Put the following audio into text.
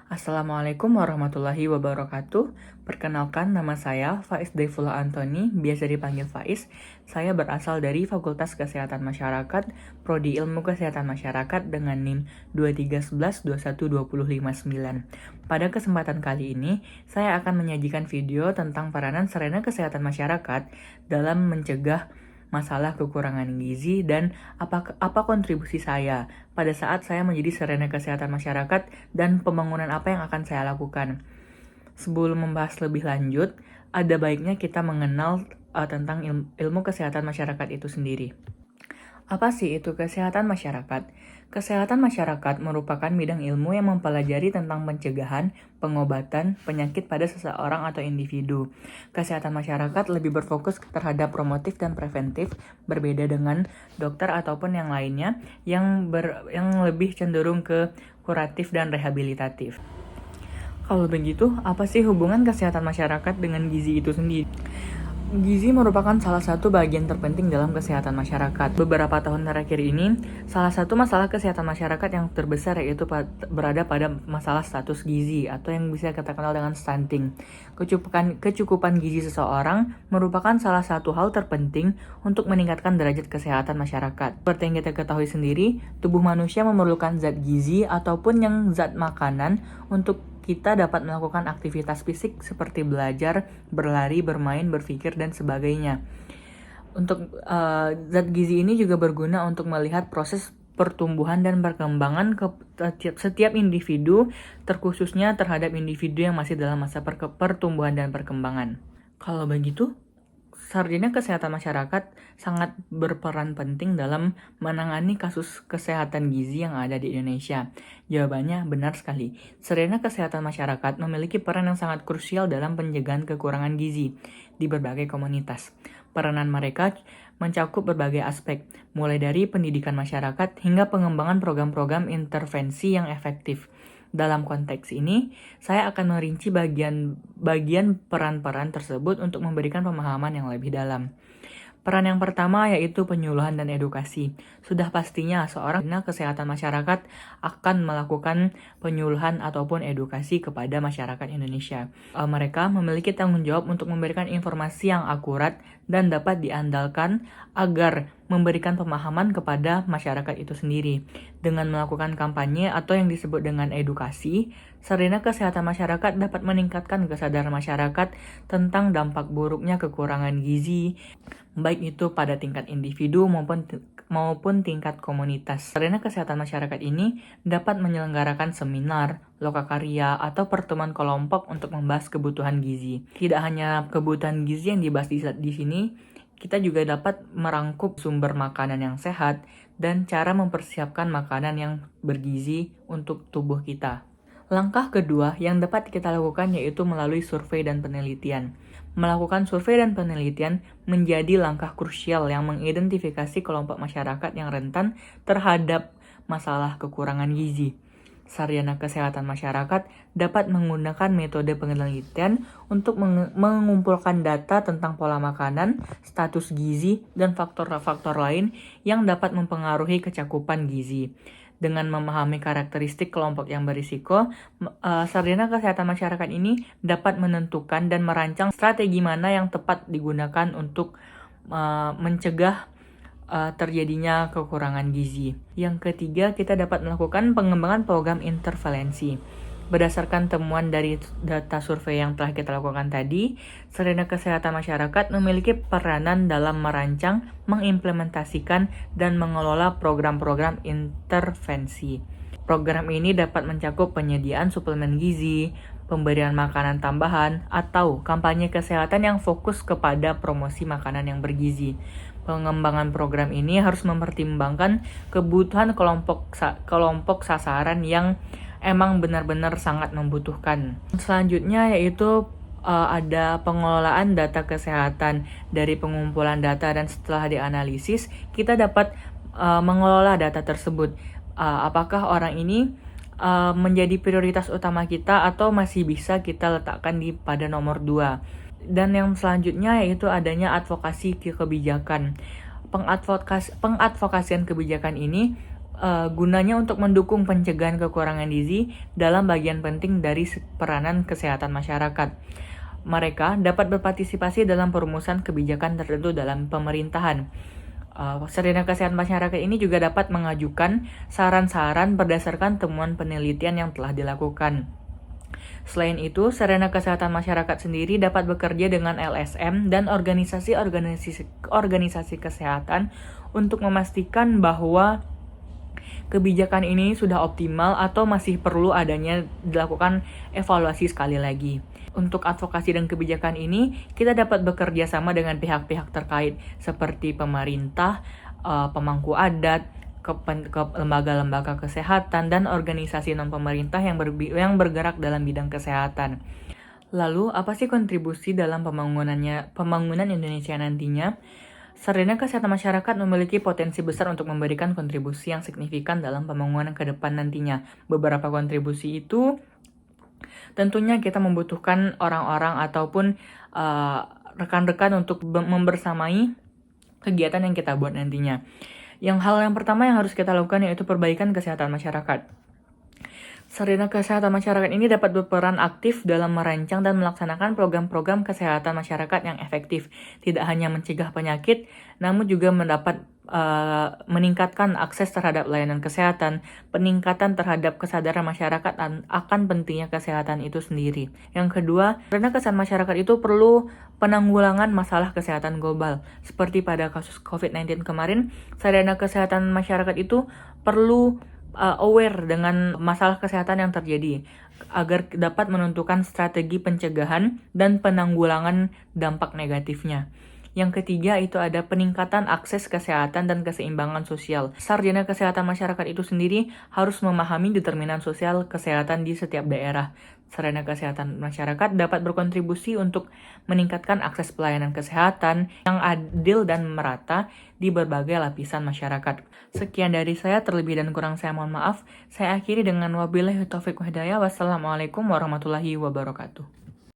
Assalamualaikum warahmatullahi wabarakatuh. Perkenalkan, nama saya Faiz Daifullah Antoni, biasa dipanggil Faiz. Saya berasal dari Fakultas Kesehatan Masyarakat, Prodi Ilmu Kesehatan Masyarakat dengan NIM 2311212059. Pada kesempatan kali ini, saya akan menyajikan video tentang peranan sarana kesehatan masyarakat dalam mencegah masalah kekurangan gizi dan apa kontribusi saya pada saat saya menjadi sarana kesehatan masyarakat dan pembangunan apa yang akan saya lakukan. Sebelum membahas lebih lanjut, ada baiknya kita mengenal tentang ilmu kesehatan masyarakat itu sendiri. Apa sih itu kesehatan masyarakat? Kesehatan masyarakat merupakan bidang ilmu yang mempelajari tentang pencegahan, pengobatan, penyakit pada seseorang atau individu. Kesehatan masyarakat lebih berfokus terhadap promotif dan preventif, berbeda dengan dokter ataupun yang lainnya yang lebih cenderung ke kuratif dan rehabilitatif. Kalau begitu, apa sih hubungan kesehatan masyarakat dengan gizi itu sendiri? Gizi merupakan salah satu bagian terpenting dalam kesehatan masyarakat. Beberapa tahun terakhir ini, salah satu masalah kesehatan masyarakat yang terbesar yaitu berada pada masalah status gizi atau yang bisa kita kenal dengan stunting. Kecukupan gizi seseorang merupakan salah satu hal terpenting untuk meningkatkan derajat kesehatan masyarakat. Seperti yang kita ketahui sendiri, tubuh manusia memerlukan zat gizi ataupun yang zat makanan untuk kita dapat melakukan aktivitas fisik seperti belajar, berlari, bermain, berpikir, dan sebagainya. Untuk zat gizi ini juga berguna untuk melihat proses pertumbuhan dan perkembangan setiap individu, terkhususnya terhadap individu yang masih dalam masa pertumbuhan dan perkembangan. Kalau begitu, sarjana kesehatan masyarakat sangat berperan penting dalam menangani kasus kesehatan gizi yang ada di Indonesia. Jawabannya benar sekali. Sarjana kesehatan masyarakat memiliki peran yang sangat krusial dalam pencegahan kekurangan gizi di berbagai komunitas. Peranan mereka mencakup berbagai aspek, mulai dari pendidikan masyarakat hingga pengembangan program-program intervensi yang efektif. Dalam konteks ini, saya akan merinci bagian peran-peran tersebut untuk memberikan pemahaman yang lebih dalam. Peran yang pertama yaitu penyuluhan dan edukasi. Sudah pastinya seorang kesehatan masyarakat akan melakukan penyuluhan ataupun edukasi kepada masyarakat Indonesia. Mereka memiliki tanggung jawab untuk memberikan informasi yang akurat dan dapat diandalkan agar memberikan pemahaman kepada masyarakat itu sendiri. Dengan melakukan kampanye atau yang disebut dengan edukasi, sarjana kesehatan masyarakat dapat meningkatkan kesadaran masyarakat tentang dampak buruknya kekurangan gizi, baik itu pada tingkat individu maupun tingkat komunitas. Sarjana kesehatan masyarakat ini dapat menyelenggarakan seminar, lokakarya, atau pertemuan kelompok untuk membahas kebutuhan gizi. Tidak hanya kebutuhan gizi yang dibahas di sini, kita juga dapat merangkup sumber makanan yang sehat dan cara mempersiapkan makanan yang bergizi untuk tubuh kita. Langkah kedua yang dapat kita lakukan yaitu melalui survei dan penelitian. Melakukan survei dan penelitian menjadi langkah krusial yang mengidentifikasi kelompok masyarakat yang rentan terhadap masalah kekurangan gizi. Sarjana kesehatan masyarakat dapat menggunakan metode penelitian untuk mengumpulkan data tentang pola makanan, status gizi, dan faktor-faktor lain yang dapat mempengaruhi kecakupan gizi. Dengan memahami karakteristik kelompok yang berisiko, sarjana kesehatan masyarakat ini dapat menentukan dan merancang strategi mana yang tepat digunakan untuk mencegah terjadinya kekurangan gizi. Yang ketiga, kita dapat melakukan pengembangan program intervensi. Berdasarkan temuan dari data survei yang telah kita lakukan tadi, sarjana kesehatan masyarakat memiliki peranan dalam merancang, mengimplementasikan, dan mengelola program-program intervensi. Program ini dapat mencakup penyediaan suplemen gizi, pemberian makanan tambahan, atau kampanye kesehatan yang fokus kepada promosi makanan yang bergizi. Pengembangan program ini harus mempertimbangkan kebutuhan kelompok sasaran yang emang benar-benar sangat membutuhkan. Selanjutnya yaitu ada pengelolaan data kesehatan. Dari pengumpulan data dan setelah dianalisis, kita dapat mengelola data tersebut. Apakah orang ini menjadi prioritas utama kita atau masih bisa kita letakkan pada nomor 2. Dan yang selanjutnya yaitu adanya advokasi kebijakan. Pengadvokasian kebijakan ini gunanya untuk mendukung pencegahan kekurangan gizi dalam bagian penting dari peranan kesehatan masyarakat. Mereka dapat berpartisipasi dalam perumusan kebijakan tertentu dalam pemerintahan. Sarjana Kesehatan Masyarakat ini juga dapat mengajukan saran-saran berdasarkan temuan penelitian yang telah dilakukan. Selain itu, Sarjana Kesehatan Masyarakat sendiri dapat bekerja dengan LSM dan organisasi kesehatan untuk memastikan bahwa kebijakan ini sudah optimal atau masih perlu adanya dilakukan evaluasi sekali lagi. Untuk advokasi dan kebijakan ini, kita dapat bekerja sama dengan pihak-pihak terkait seperti pemerintah, pemangku adat, ke lembaga-lembaga kesehatan, dan organisasi non-pemerintah yang bergerak dalam bidang kesehatan. Lalu, apa sih kontribusi dalam pembangunan Indonesia nantinya? Sarjana Kesehatan Masyarakat memiliki potensi besar untuk memberikan kontribusi yang signifikan dalam pembangunan ke depan nantinya. Beberapa kontribusi itu tentunya kita membutuhkan orang-orang ataupun rekan-rekan untuk membersamai kegiatan yang kita buat nantinya. Hal yang pertama yang harus kita lakukan yaitu perbaikan kesehatan masyarakat. Sarjana Kesehatan Masyarakat ini dapat berperan aktif dalam merancang dan melaksanakan program-program kesehatan masyarakat yang efektif. Tidak hanya mencegah penyakit, namun juga meningkatkan akses terhadap layanan kesehatan, peningkatan terhadap kesadaran masyarakat akan pentingnya kesehatan itu sendiri. Yang kedua, karena kesehatan masyarakat itu perlu penanggulangan masalah kesehatan global. Seperti pada kasus COVID-19 kemarin, sarjana kesehatan masyarakat itu perlu aware dengan masalah kesehatan yang terjadi agar dapat menentukan strategi pencegahan dan penanggulangan dampak negatifnya. Yang ketiga itu ada peningkatan akses kesehatan dan keseimbangan sosial. Sarjana Kesehatan Masyarakat itu sendiri harus memahami determinan sosial kesehatan di setiap daerah. Sarjana Kesehatan Masyarakat dapat berkontribusi untuk meningkatkan akses pelayanan kesehatan yang adil dan merata di berbagai lapisan masyarakat. Sekian dari saya, terlebih dan kurang saya mohon maaf. Saya akhiri dengan wabillahi taufiq wal hidayah. Wassalamualaikum warahmatullahi wabarakatuh.